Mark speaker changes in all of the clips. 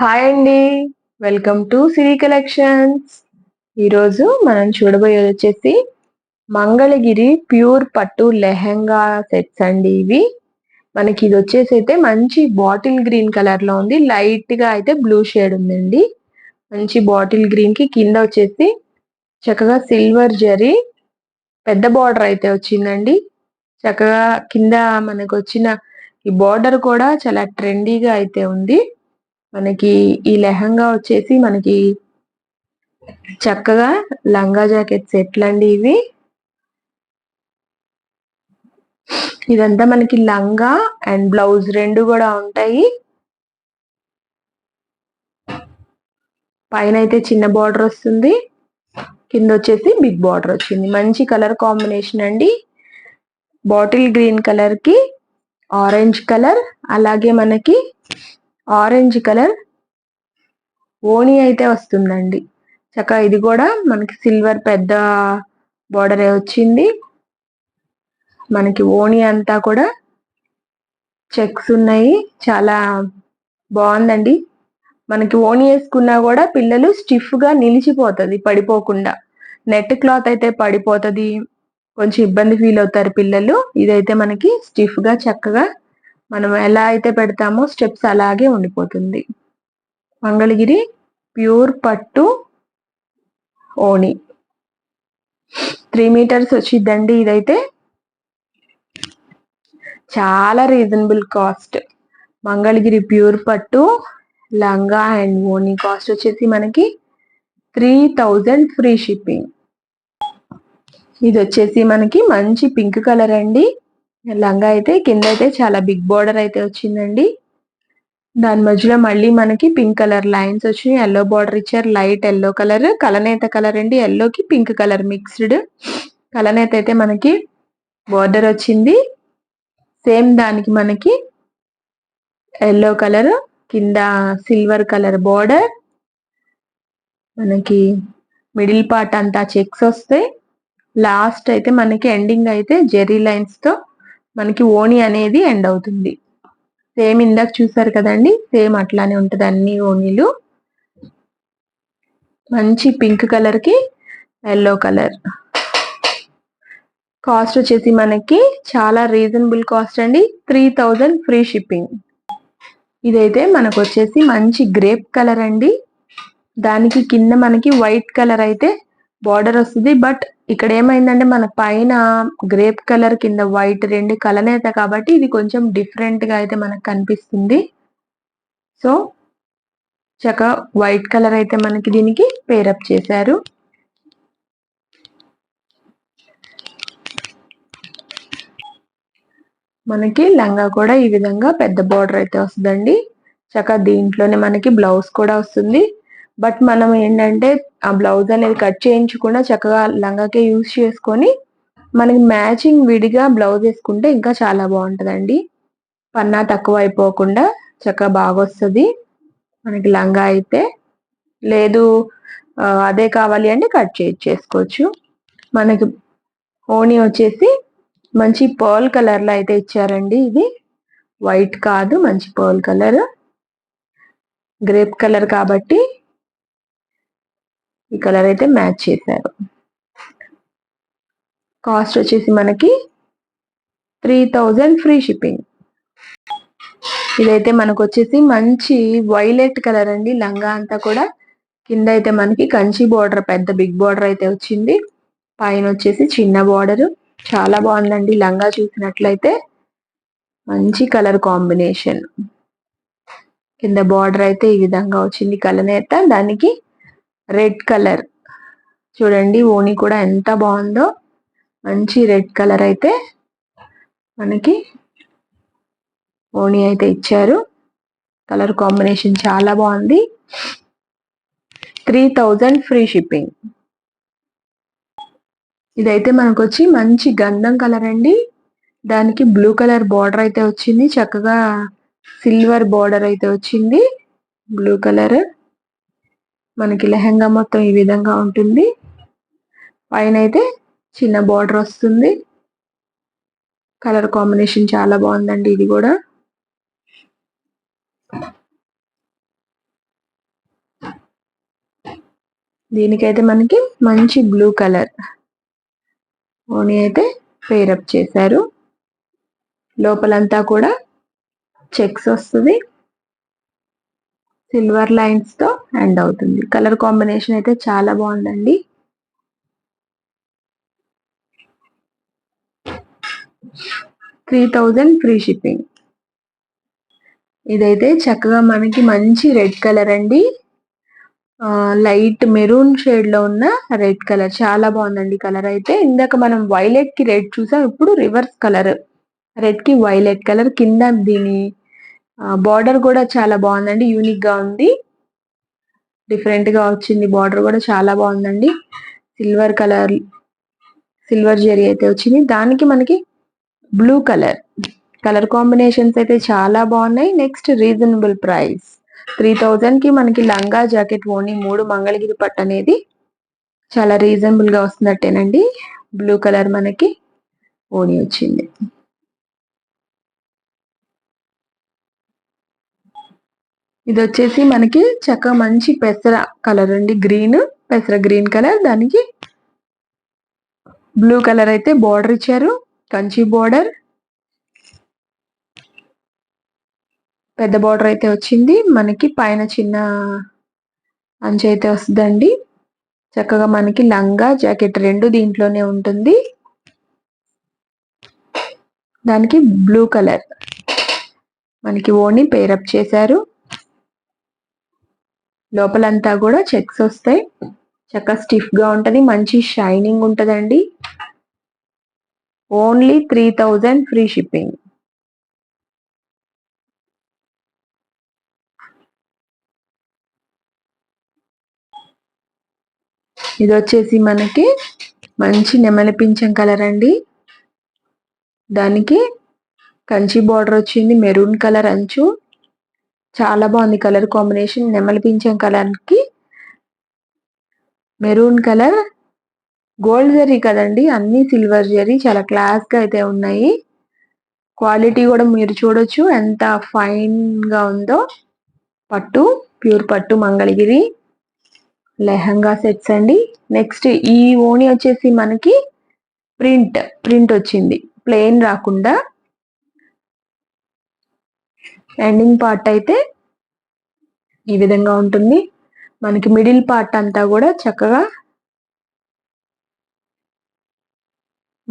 Speaker 1: Hi అండి. Welcome to Siri collections. ఈరోజు మనం చూడబోయేది వచ్చేసి మంగళగిరి ప్యూర్ పట్టు లెహెంగా సెట్స్ అండి ఇవి. మనకి ఇది వచ్చేసి అయితే మంచి బాటిల్ గ్రీన్ కలర్ లో ఉంది. లైట్ గా అయితే బ్లూ షేడ్ ఉందండి. మంచి బాటిల్ గ్రీన్ కి కింద వచ్చేసి చక్కగా సిల్వర్ జరీ పెద్ద బార్డర్ అయితే వచ్చిందండి. చక్కగా కింద మనకు వచ్చిన ఈ బార్డర్ కూడా చాలా ట్రెండీగా అయితే ఉంది. మనకి ఈ లెహంగా వచ్చేసి మనకి చక్కగా లంగా జాకెట్ సెట్లు అండి ఇవి. ఇదంతా మనకి లంగా అండ్ బ్లౌజ్ రెండు కూడా ఉంటాయి. పైన అయితే చిన్న బార్డర్ వస్తుంది, కింద వచ్చేసి బిగ్ బార్డర్ వచ్చింది. మంచి కలర్ కాంబినేషన్ అండి. బాటిల్ గ్రీన్ కలర్ కి ఆరెంజ్ కలర్, అలాగే మనకి ఆరెంజ్ కలర్ ఓణి అయితే వస్తుందండి. చక్కగా ఇది కూడా మనకి సిల్వర్ పెద్ద బార్డర్ వచ్చింది. మనకి ఓణి అంతా కూడా చెక్స్ ఉన్నాయి. చాలా బాగుందండి. మనకి ఓణి వేసుకున్నా కూడా పిల్లలు స్టిఫ్ గా నిలిచిపోతుంది పడిపోకుండా. నెట్ క్లాత్ అయితే పడిపోతుంది, కొంచెం ఇబ్బంది ఫీల్ అవుతారు పిల్లలు. ఇదైతే మనకి స్టిఫ్ గా చక్కగా మనం ఎలా అయితే పెడతామో స్టెప్స్ అలాగే ఉండిపోతుంది. మంగళగిరి ప్యూర్ పట్టు ఓణి 3 మీటర్స్ వచ్చిందండి. ఇదైతే చాలా రీజనబుల్ కాస్ట్. మంగళగిరి ప్యూర్ పట్టు లంగా అండ్ ఓణి కాస్ట్ వచ్చేసి మనకి 3000 ఫ్రీ షిప్పింగ్. ఇది వచ్చేసి మనకి మంచి పింక్ కలర్ అండి. లంగా అయితే కింద అయితే చాలా బిగ్ బార్డర్ అయితే వచ్చిందండి. దాని మధ్యలో మళ్ళీ మనకి పింక్ కలర్ లైన్స్ వచ్చినాయి. ఎల్లో బార్డర్ ఇచ్చారు, లైట్ ఎల్లో కలర్, కలనేత కలర్ అండి. ఎల్లోకి పింక్ కలర్ మిక్స్డ్. కలనేత అయితే మనకి బార్డర్ వచ్చింది. సేమ్ దానికి మనకి ఎల్లో కలర్, కింద సిల్వర్ కలర్ బార్డర్, మనకి మిడిల్ పార్ట్ అంతా చెక్స్ వస్తాయి. లాస్ట్ అయితే మనకి ఎండింగ్ అయితే జెరీ లైన్స్ తో మనకి ఓణి అనేది ఎండ్ అవుతుంది. సేమ్ ఇందాక చూసారు కదండి, సేమ్ అట్లానే ఉంటది అన్ని ఓణీలు. మంచి పింక్ కలర్ కి ఎల్లో కలర్. కాస్ట్ వచ్చేసి మనకి చాలా రీజనబుల్ కాస్ట్ అండి. 3000 ఫ్రీ షిప్పింగ్. ఇదైతే మనకు వచ్చేసి మంచి గ్రేప్ కలర్ అండి. దానికి కింద మనకి వైట్ కలర్ అయితే బార్డర్ వస్తుంది. బట్ ఇక్కడ ఏమైందంటే మన పైన గ్రేప్ కలర్ కింద వైట్ రెండు కలనేత కాబట్టి ఇది కొంచెం డిఫరెంట్ గా అయితే మనకు కనిపిస్తుంది. సో చక్కగా వైట్ కలర్ అయితే మనకి దీనికి పేరప్ చేశారు. మనకి లంగా కూడా ఈ విధంగా పెద్ద బార్డర్ అయితే వస్తుందండి. చక్కగా దీంట్లోనే మనకి బ్లౌజ్ కూడా వస్తుంది. బట్ మనం ఏంటంటే ఆ బ్లౌజ్ అనేది కట్ చేయించకుండా చక్కగా లంగాకే యూజ్ చేసుకొని మనకి మ్యాచింగ్ విడిగా బ్లౌజ్ వేసుకుంటే ఇంకా చాలా బాగుంటదండి. పన్నా తక్కువ అయిపోకుండా చక్కగా బాగా వస్తుంది మనకి లంగా అయితే. లేదు అదే కావాలి అంటే కట్ చేసుకోవచ్చు. మనకి ఓణి వచ్చేసి మంచి పర్ల్ కలర్ లో అయితే ఇచ్చారండి. ఇది వైట్ కాదు, మంచి పర్ల్ కలర్, గ్రేప్ కలర్ కాబట్టి ఈ కలర్ అయితే మ్యాచ్ చేశారు. కాస్ట్ వచ్చేసి మనకి 3000 ఫ్రీ షిప్పింగ్. ఇదైతే మనకు వచ్చేసి మంచి వైలెట్ కలర్ అండి. లంగా అంతా కూడా కింద అయితే మనకి కంచి బార్డర్ పెద్ద బిగ్ బార్డర్ అయితే వచ్చింది. పైన వచ్చేసి చిన్న బార్డర్. చాలా బాగుందండి లంగా. చూసినట్లయితే మంచి కలర్ కాంబినేషన్. కింద బార్డర్ అయితే ఈ విధంగా వచ్చింది కలనేత, దానికి రెడ్ కలర్. చూడండి ఓణి కూడా ఎంత బాగుందో. మంచి రెడ్ కలర్ అయితే మనకి ఓణి అయితే ఇచ్చారు. కలర్ కాంబినేషన్ చాలా బాగుంది. 3000 ఫ్రీ షిప్పింగ్. ఇదైతే మనకు వచ్చి మంచి గంధం కలర్ అండి. దానికి బ్లూ కలర్ బార్డర్ అయితే వచ్చింది. చక్కగా సిల్వర్ బార్డర్ అయితే వచ్చింది. బ్లూ కలర్ మనకి లెహంగా మొత్తం ఈ విధంగా ఉంటుంది. పైన అయితే చిన్న బార్డర్ వస్తుంది. కలర్ కాంబినేషన్ చాలా బాగుందండి ఇది కూడా. దీనికైతే మనకి మంచి బ్లూ కలర్ ఓని అయితే పేరప్ చేశారు. లోపలంతా కూడా చెక్స్ వస్తుంది, సిల్వర్ లైన్స్ తో ఎండ్ అవుతుంది. కలర్ కాంబినేషన్ అయితే చాలా బాగుందండి. 3000 ఫ్రీ షిప్పింగ్. ఇదైతే చక్కగా మనకి మంచి రెడ్ కలర్ అండి. లైట్ మెరూన్ షేడ్ లో ఉన్న రెడ్ కలర్ చాలా బాగుందండి. కలర్ అయితే ఇందాక మనం వైలెట్ కి రెడ్ చూసాం, ఇప్పుడు రివర్స్ కలర్ రెడ్ కి వైలెట్ కలర్. కింద దీని బార్డర్ కూడా చాలా బాగుందండి, యూనిక్ గా ఉంది, డిఫరెంట్ గా వచ్చింది. బార్డర్ కూడా చాలా బాగుందండి. సిల్వర్ కలర్, సిల్వర్ జరీ అయితే వచ్చింది. దానికి మనకి బ్లూ కలర్ కాంబినేషన్స్ అయితే చాలా బాగున్నాయి. నెక్స్ట్ రీజనబుల్ ప్రైస్ 3000 కి మనకి లంగా జాకెట్ ఓని 3 మంగళగిరి పట్టు అనేది చాలా రీజనబుల్ గా వస్తున్నట్టేనండి. బ్లూ కలర్ మనకి ఓని వచ్చింది. ఇది వచ్చేసి మనకి చక్కగా మంచి పెసర కలర్ అండి, గ్రీన్, పెసర గ్రీన్ కలర్. దానికి బ్లూ కలర్ అయితే బార్డర్ ఇచ్చారు, కంచి బార్డర్, పెద్ద బార్డర్ అయితే వచ్చింది. మనకి పైన చిన్న అంచు అయితే వస్తుందండి. చక్కగా మనకి లంగా జాకెట్ రెండు దీంట్లోనే ఉంటుంది. దానికి బ్లూ కలర్ మనకి ఓని పేరప్ చేశారు. లోపలంతా కూడా చెక్స్ వస్తాయి, చక్కగా స్టిఫ్ గా ఉంటది, మంచి షైనింగ్ ఉంటదండి. Only 3000 free shipping. ఇది వచ్చేసి మనకి మంచి నెమలి పింఛం కలర్ అండి. దానికి కంచి బార్డర్ వచ్చింది, మెరూన్ కలర్ అంచు, చాలా బాగుంది కలర్ కాంబినేషన్. నెమలి పింఛం కలర్ కి మెరూన్ కలర్, గోల్డ్ జరీ కదండి, అన్ని సిల్వర్ జరీ, చాలా క్లాస్ గా అయితే ఉన్నాయి. క్వాలిటీ కూడా మీరు చూడొచ్చు ఎంత ఫైన్ గా ఉందో. పట్టు, ప్యూర్ పట్టు మంగళగిరి లెహంగా సెట్స్ అండి. నెక్స్ట్ ఈ ఓని వచ్చేసి మనకి ప్రింట్ వచ్చింది, ప్లెయిన్ రాకుండా. ఎండింగ్ పార్ట్ అయితే ఈ విధంగా ఉంటుంది. మనకి మిడిల్ పార్ట్ అంతా కూడా చక్కగా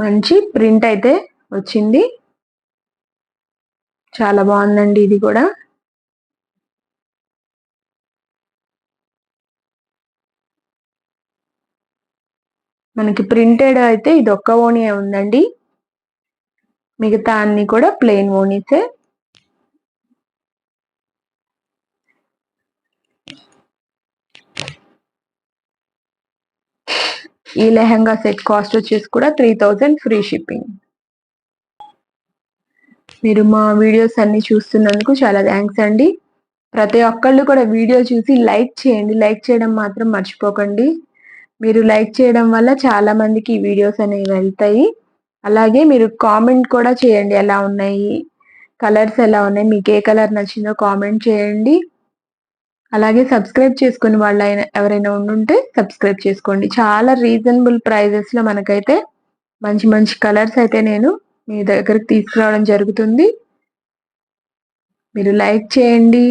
Speaker 1: మంచి ప్రింట్ అయితే వచ్చింది, చాలా బాగుందండి. ఇది కూడా మనకి ప్రింటెడ్ అయితే ఇది ఒక్క ఓనీ ఉందండి, మిగతా అన్ని కూడా ప్లెయిన్ ఓనీసే. ఈ లెహంగా సెట్ కాస్ట్ వచ్చేసి కూడా 3000 ఫ్రీ షిప్పింగ్. మీరు మా వీడియోస్ అన్ని చూస్తున్నందుకు చాలా థ్యాంక్స్ అండి. ప్రతి ఒక్కళ్ళు కూడా వీడియో చూసి లైక్ చేయండి, లైక్ చేయడం మాత్రం మర్చిపోకండి. మీరు లైక్ చేయడం వల్ల చాలా మందికి ఈ వీడియోస్ అనేవి వెళ్తాయి. అలాగే మీరు కామెంట్ కూడా చేయండి, ఎలా ఉన్నాయి, కలర్స్ ఎలా ఉన్నాయి, మీకు ఏ కలర్ నచ్చిందో కామెంట్ చేయండి. అలాగే సబ్స్క్రైబ్ చేసుకుని వాళ్ళు ఎవరైనా ఉండుంటే సబ్స్క్రైబ్ చేసుకోండి. చాలా రీజనబుల్ ప్రైజెస్ లో మనకైతే మంచి మంచి కలర్స్ అయితే నేను మీ దగ్గరకు తీసుకురావడం జరుగుతుంది. మీరు లైక్ చేయండి,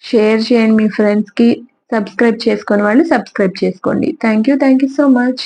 Speaker 1: షేర్ చేయండి మీ ఫ్రెండ్స్ కి, సబ్స్క్రైబ్ చేసుకుని వాళ్ళు సబ్స్క్రైబ్ చేసుకోండి. Thank you so much.